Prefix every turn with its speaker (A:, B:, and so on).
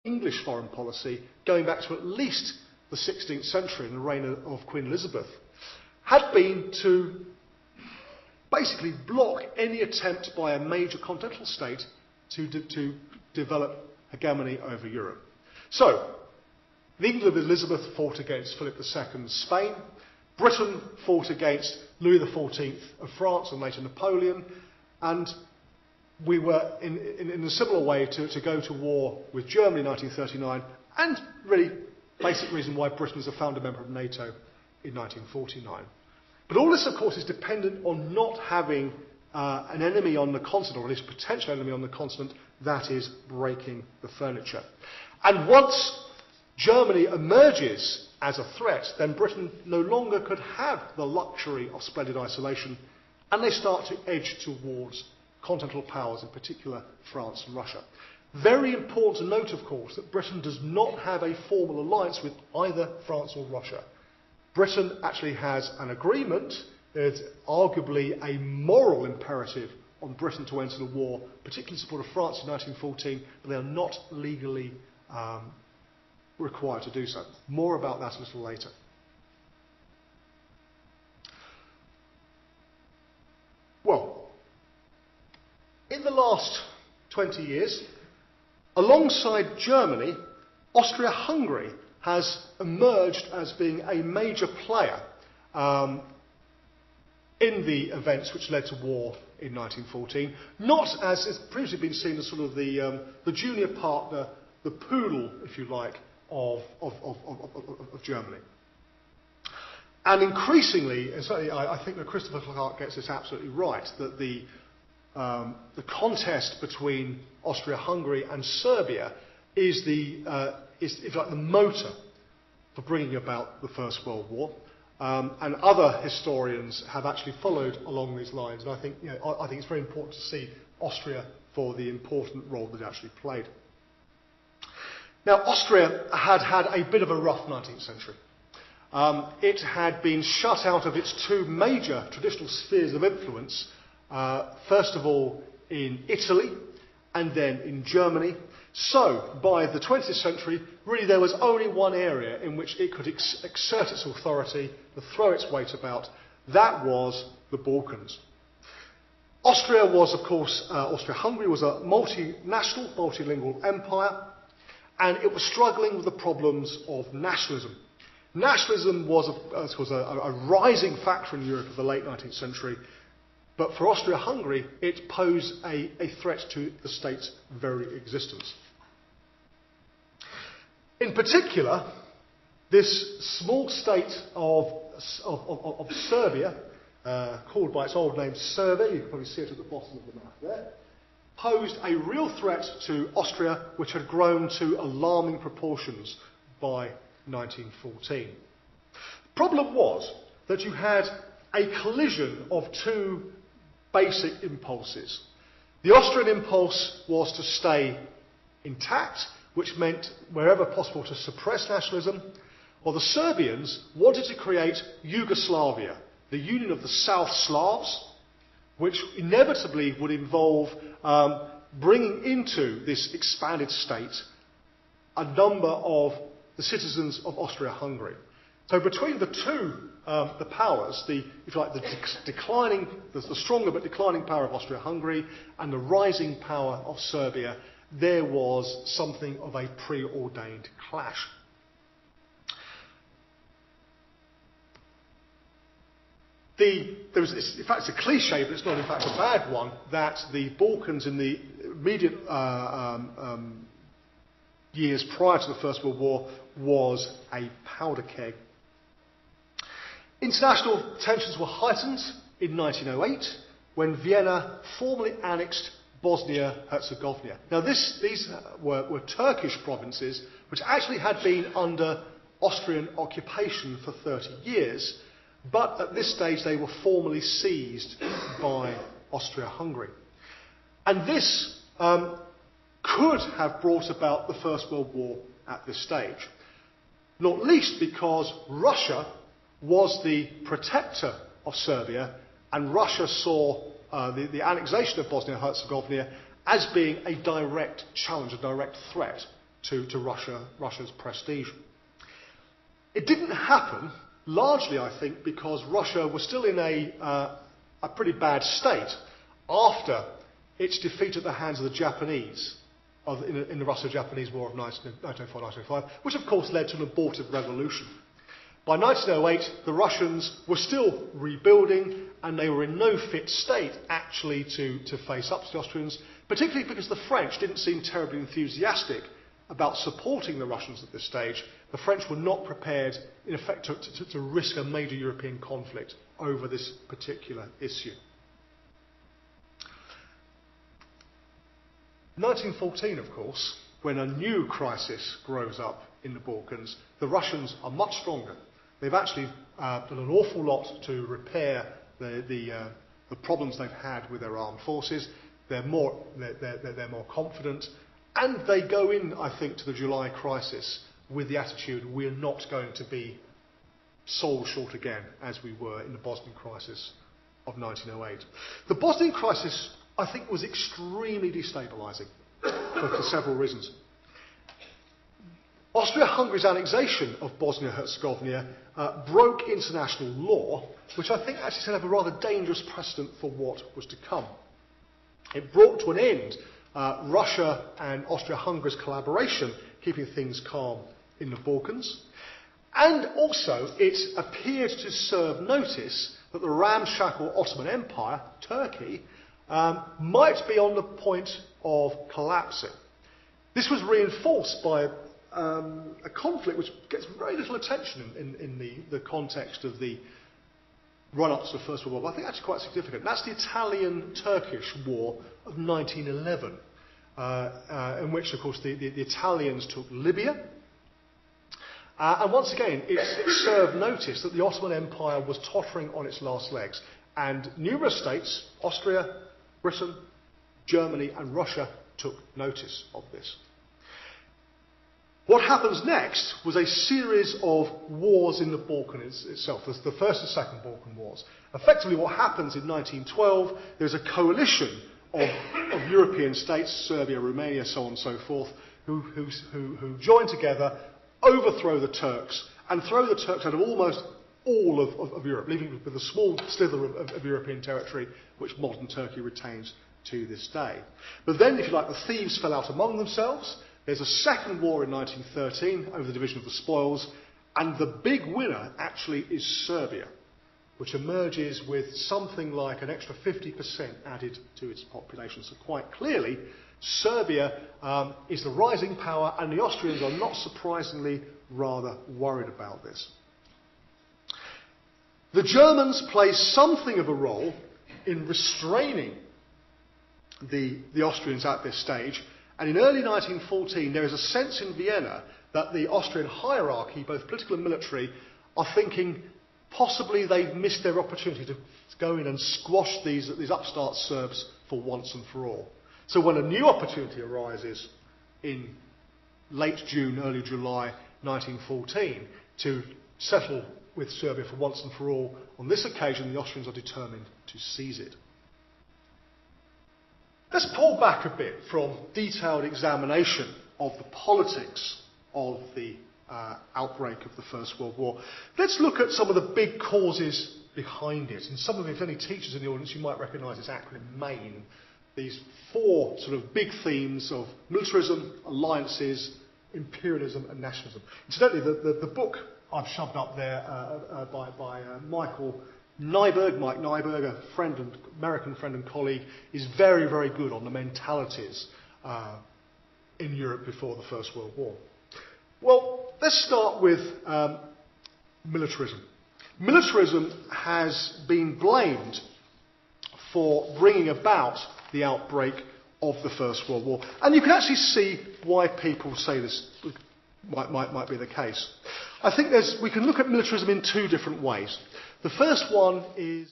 A: English foreign policy, going back to at least the 16th century in the reign of Queen Elizabeth, had been to basically block any attempt by a major continental state to develop hegemony over Europe. So, the England of Elizabeth fought against Philip II's Spain. Britain fought against Louis XIV of France and later Napoleon. And we were in a similar way to go to war with Germany in 1939, and really basic reason why Britain is a founder member of NATO in 1949. But all this, of course, is dependent on not having an enemy on the continent, or at least a potential enemy on the continent, that is breaking the furniture. And once Germany emerges as a threat, then Britain no longer could have the luxury of splendid isolation, and they start to edge towards continental powers, in particular France and Russia. Very important to note, of course, that Britain does not have a formal alliance with either France or Russia. Britain actually has an agreement. It's arguably a moral imperative on Britain to enter the war, particularly in support of France in 1914, but they are not legally required to do so. More about that a little later. Well, in the last 20 years, alongside Germany, Austria-Hungary has emerged as being a major player in the events which led to war in 1914, not as has previously been seen as sort of the junior partner, the poodle, if you like, of Germany. And increasingly, and certainly I think that Christopher Clark gets this absolutely right, that the contest between Austria-Hungary and Serbia is if you like, the motor for bringing about the First World War. And other historians have actually followed along these lines. And I think it's very important to see Austria for the important role that it actually played. Now, Austria had had a bit of a rough 19th century. It had been shut out of its two major traditional spheres of influence, first of all in Italy and then in Germany. So, by the 20th century, really there was only one area in which it could exert its authority, to throw its weight about. That was the Balkans. Austria was, of course, Austria-Hungary was a multinational, multilingual empire, and it was struggling with the problems of nationalism. Nationalism was a rising factor in Europe of the late 19th century, but for Austria-Hungary, it posed a threat to the state's very existence. In particular, this small state of Serbia, called by its old name Serbia, you can probably see it at the bottom of the map there, posed a real threat to Austria, which had grown to alarming proportions by 1914. The problem was that you had a collision of two basic impulses. The Austrian impulse was to stay intact, which meant wherever possible to suppress nationalism, while the Serbians wanted to create Yugoslavia, the union of the South Slavs, which inevitably would involve bringing into this expanded state a number of the citizens of Austria-Hungary. So between the two, the powers, if you like, the stronger but declining power of Austria-Hungary and the rising power of Serbia, there was something of a preordained clash. In fact, it's a cliche, but it's not in fact a bad one, that the Balkans in the immediate years prior to the First World War was a powder keg. International tensions were heightened in 1908 when Vienna formally annexed Bosnia-Herzegovina. Now these were Turkish provinces which actually had been under Austrian occupation for 30 years, but at this stage they were formally seized by Austria-Hungary. And this could have brought about the First World War at this stage, not least because Russia was the protector of Serbia, and Russia saw the annexation of Bosnia-Herzegovina as being a direct challenge, a direct threat to Russia's prestige. It didn't happen, largely I think, because Russia was still in a pretty bad state after its defeat at the hands of the Japanese in the Russo-Japanese War of 1904-1905, which of course led to an abortive revolution. By 1908, the Russians were still rebuilding, and they were in no fit state actually to face up to the Austrians, particularly because the French didn't seem terribly enthusiastic about supporting the Russians at this stage. The French were not prepared, in effect, to risk a major European conflict over this particular issue. 1914, of course, when a new crisis grows up in the Balkans, the Russians are much stronger. They've actually done an awful lot to repair the problems they've had with their armed forces. They're more confident, and they go in, I think, to the July crisis with the attitude we're not going to be sold short again as we were in the Bosnian crisis of 1908. The Bosnian crisis, I think, was extremely destabilising for several reasons. Austria-Hungary's annexation of Bosnia-Herzegovina broke international law, which I think actually set up a rather dangerous precedent for what was to come. It brought to an end Russia and Austria-Hungary's collaboration, keeping things calm in the Balkans. And also, it appeared to serve notice that the ramshackle Ottoman Empire, Turkey, might be on the point of collapsing. This was reinforced by a conflict which gets very little attention in the context of the run-up to the First World War, but I think that's quite significant. That's the Italian-Turkish War of 1911, in which, of course, the Italians took Libya. And once again, it served notice that the Ottoman Empire was tottering on its last legs. And numerous states, Austria, Britain, Germany and Russia, took notice of this. What happens next was a series of wars in the Balkans itself, the First and Second Balkan Wars. Effectively what happens in 1912, there's a coalition of European states, Serbia, Romania, so on and so forth, who join together, overthrow the Turks, and throw the Turks out of almost all of Europe, leaving with a small slither of European territory, which modern Turkey retains to this day. But then, if you like, the thieves fell out among themselves. There's a second war in 1913 over the division of the spoils, and the big winner actually is Serbia, which emerges with something like an extra 50% added to its population. So quite clearly, Serbia is the rising power, and the Austrians are not surprisingly rather worried about this. The Germans play something of a role in restraining the Austrians at this stage. And in early 1914, there is a sense in Vienna that the Austrian hierarchy, both political and military, are thinking possibly they've missed their opportunity to go in and squash these upstart Serbs for once and for all. So when a new opportunity arises in late June, early July 1914 to settle with Serbia for once and for all, on this occasion the Austrians are determined to seize it. Let's pull back a bit from detailed examination of the politics of the outbreak of the First World War. Let's look at some of the big causes behind it. And some of you, if any teachers in the audience, you might recognise this acronym MAIN. These four sort of big themes of militarism, alliances, imperialism and nationalism. Incidentally, the book I've shoved up there by Michael Nyberg, Mike Nyberg, a American friend and colleague, is very, very good on the mentalities in Europe before the First World War. Well, let's start with militarism. Militarism has been blamed for bringing about the outbreak of the First World War. And you can actually see why people say this might be the case. I think we can look at militarism in two different ways. The first one is